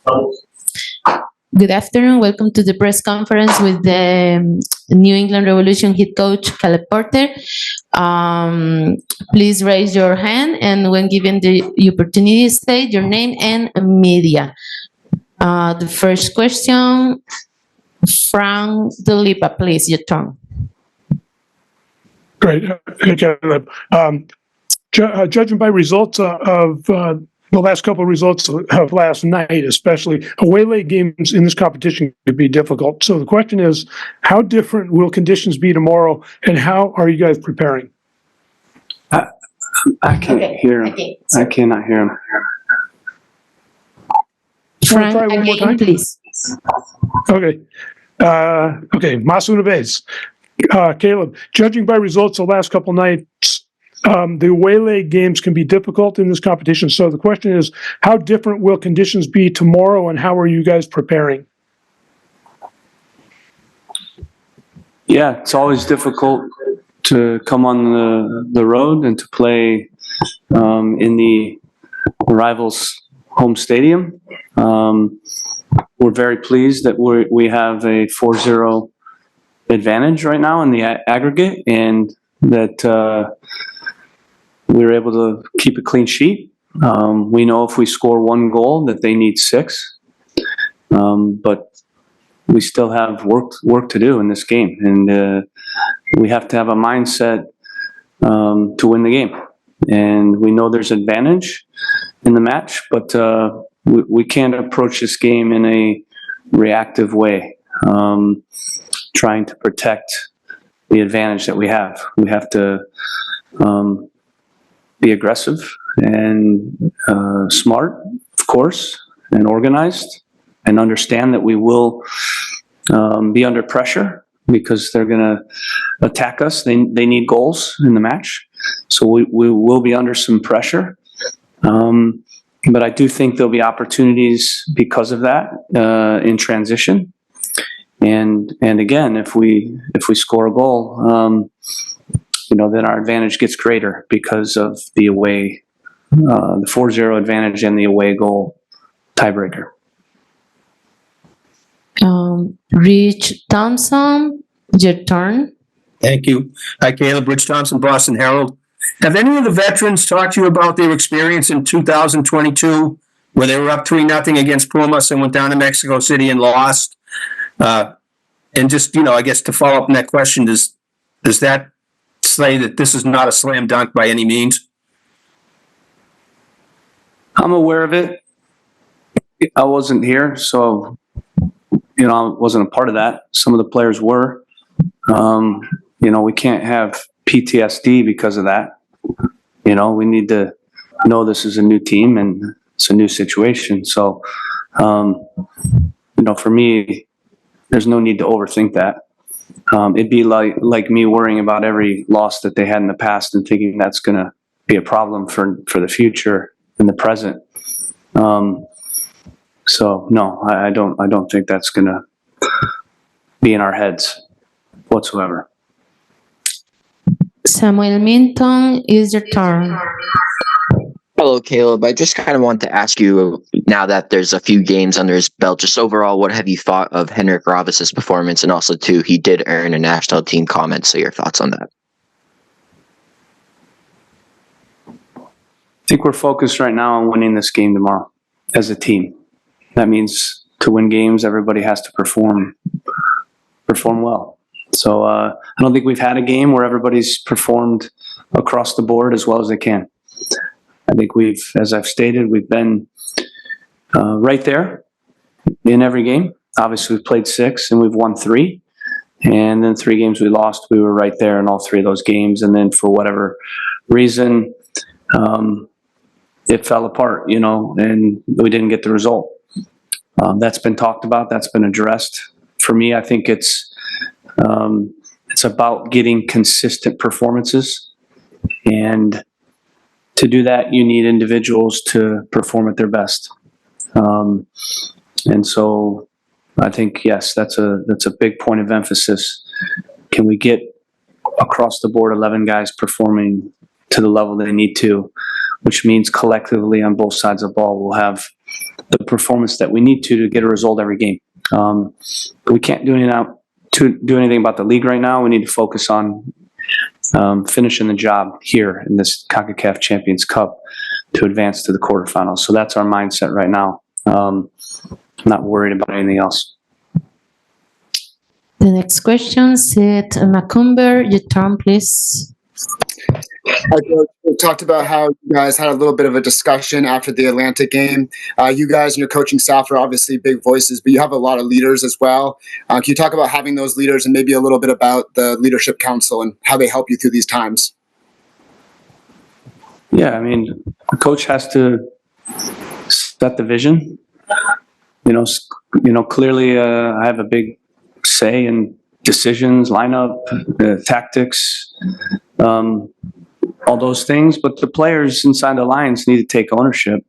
Good afternoon. Welcome to the press conference with the New England Revolution head coach Caleb Porter. Please raise your hand, and when given the opportunity, state your name and media. The first question, Frank Delipa, please, your turn. Great. Hey, Caleb. Judging by results of the last couple of results of last night, especially, away leg games in this competition could be difficult. So the question is, how different will conditions be tomorrow, and how are you guys preparing? I can't hear him. I cannot hear him. Frank, again, please. Okay. Más una vez. Caleb, judging by results of the last couple nights, the away leg games can be difficult in this competition. So the question is, how different will conditions be tomorrow, and how are you guys preparing? Yeah, it's always difficult to come on the road and to play in the rival's home stadium. We're very pleased that we have a 4-0 advantage right now in the aggregate, and that we were able to keep a clean sheet. We know if we score one goal that they need 6, but we still have work to do in this game, and we have to have a mindset to win the game. And we know there's advantage in the match, but we can't approach this game in a reactive way, trying to protect the advantage that we have. We have to be aggressive and smart, of course, and organized, and understand that we will be under pressure because they're going to attack us. They need goals in the match, so we will be under some pressure. But I do think there'll be opportunities because of that in transition. And again, if we score a goal, then our advantage gets greater because of the away, the 4-0 advantage and the away goal tiebreaker. Rich Thompson, your turn. Thank you. Hi, Caleb. Rich Thompson, Boston Herald. Have any of the veterans talked to you about their experience in 2022, where they were up 3-0 against Pumas and went down to Mexico City and lost? And just, I guess to follow up on that question, does that say that this is not a slam dunk by any means? I'm aware of it. I wasn't here, so I wasn't a part of that. Some of the players were. We can't have PTSD because of that. We need to know this is a new team and it's a new situation. So, for me, there's no need to overthink that. It'd be like me worrying about every loss that they had in the past and thinking that's going to be a problem for the future and the present. So no, I don't think that's going to be in our heads whatsoever. Samuel Minton, is your turn. Hello, Caleb. I just kind of want to ask you, now that there's a few games under his belt, just overall, what have you thought of Henrik Ravis's performance? And also, too, he did earn a national team comment, so your thoughts on that? I think we're focused right now on winning this game tomorrow as a team. That means to win games, everybody has to perform well. So I don't think we've had a game where everybody's performed across the board as well as they can. I think as I've stated, we've been right there in every game. Obviously, we've played 6 and we've won 3. And then 3 games we lost, we were right there in all 3 of those games. And then for whatever reason, it fell apart, and we didn't get the result. That's been talked about. That's been addressed. For me, I think it's about getting consistent performances. And to do that, you need individuals to perform at their best. And so I think, yes, that's a big point of emphasis. Can we get across the board 11 guys performing to the level they need to, which means collectively on both sides of the ball we'll have the performance that we need to get a result every game. We can't do anything about the league right now. We need to focus on finishing the job here in this CONCACAF Champions Cup to advance to the quarterfinals. So that's our mindset right now. Not worried about anything else. The next question, Sid Macumber, your turn, please. We talked about how you guys had a little bit of a discussion after the Atlanta game. You guys and your coaching staff are obviously big voices, but you have a lot of leaders as well. Can you talk about having those leaders and maybe a little bit about the Leadership Council and how they help you through these times? Yeah, I mean, the coach has to set the vision. Clearly, I have a big say in decisions, lineup, tactics, all those things. But the players inside the lines need to take ownership.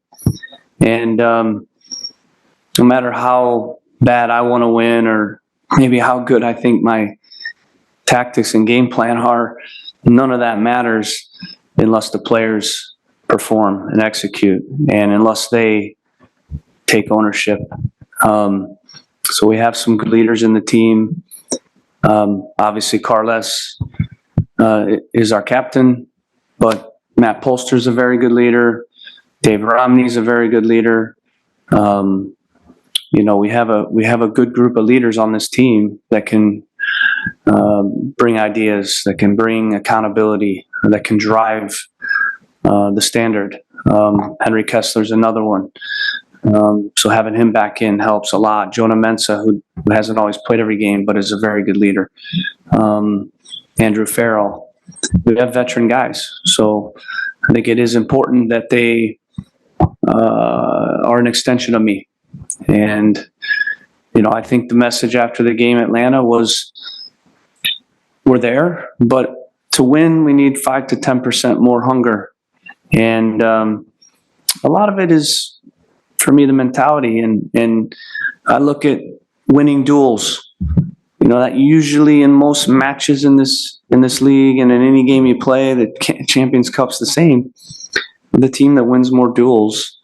And no matter how bad I want to win or maybe how good I think my tactics and game plan are, none of that matters unless the players perform and execute and unless they take ownership. So we have some good leaders in the team. Obviously, Carles is our captain, but Matt Polster's a very good leader. Dave Romney's a very good leader. We have a good group of leaders on this team that can bring ideas, that can bring accountability, that can drive the standard. Henry Kessler's another one. So having him back in helps a lot. Jonah Mensah, who hasn't always played every game, but is a very good leader. Andrew Farrell. We have veteran guys. So I think it is important that they are an extension of me. And, I think the message after the game at Atlanta was we're there, but to win, we need 5 to 10% more hunger. And a lot of it is, for me, the mentality, and I look at winning duels. That usually in most matches in this league and in any game you play, the Champions Cup's the same. The team that wins more duels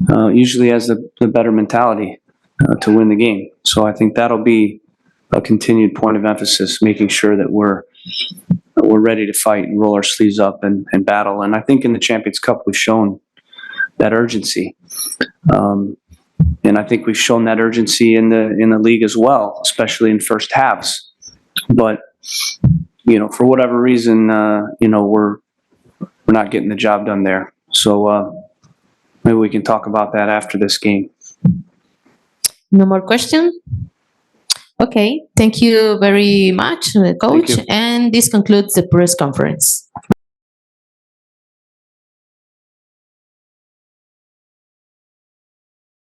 usually has the better mentality to win the game. So I think that'll be a continued point of emphasis, making sure that we're ready to fight and roll our sleeves up and battle. And I think in the Champions Cup we've shown that urgency. And I think we've shown that urgency in the league as well, especially in first halves. But for whatever reason, we're not getting the job done there. So maybe we can talk about that after this game. No more question? Okay, thank you very much, Coach. Thank you. And this concludes the press conference.